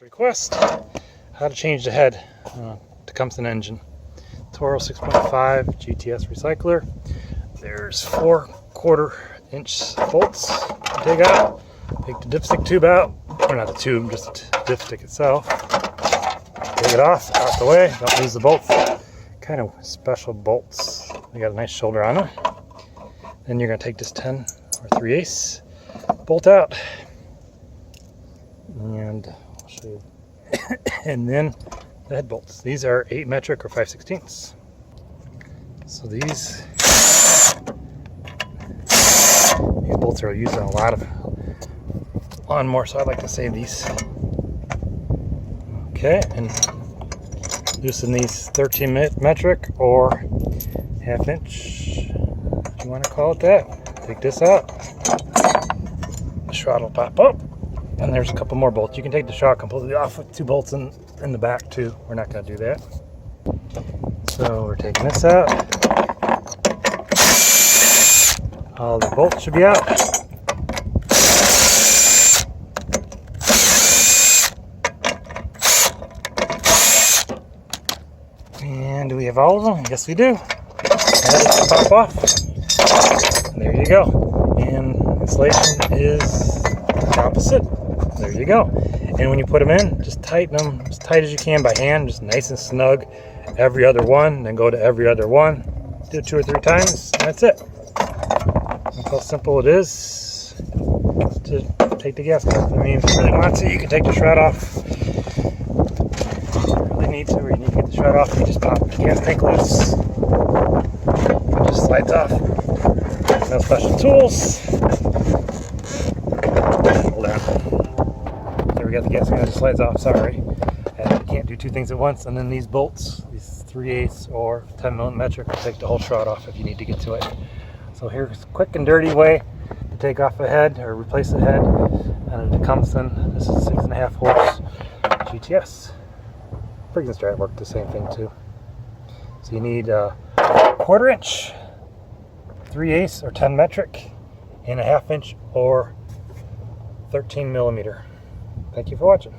Request how to change the head Tecumseh engine. Toro 6.5 GTS recycler. There's 4 1/4-inch bolts to take out. Take the dipstick tube out, or not the tube, just the dipstick itself. Take it off, out the way. Don't lose the bolts. Kind of special bolts. They got a nice shoulder on them. Then you're going to take this 10 or 3/8 bolt out, and I'll show you. And then the head bolts. These are 8 metric or 5/16. So these bolts are used on a lot of lawnmowers, so I'd like to save these. Okay, and loosen these 13 metric or 1/2 inch, if you want to call it that. Take this out. The shroud will pop up. And there's a couple more bolts. You can take the shroud completely off with 2 bolts in the back too. We're not going to do that. So we're taking this out. All the bolts should be out. And do we have all of them? Yes, we do. That is to pop off. And there you go. And installation is the opposite. There you go. And when you put them in, just tighten them as tight as you can by hand, just nice and snug. Every other one, then go to every other one. Do it 2 or 3 times, and that's it. That's how simple it is to take the gasket off. I mean, if you really want to, you can take the shroud off. If you really need to, or you need to get the shroud off, you just pop the gas tank loose. It just slides off. No special tools. Hold on. There we got the gasket, it just slides off, sorry. And you can't do 2 things at once. And then these bolts, these 3/8 or 10 metric, will take the whole shroud off if you need to get to it. So here's a quick and dirty way to take off a head or replace a head on a Tecumseh. This is 6.5 horse GTS. Briggs and Stratton work the same thing too. So you need a 1/4 inch, 3/8 or 10 metric, and a 1/2 inch or 13 millimeter. Thank you for watching.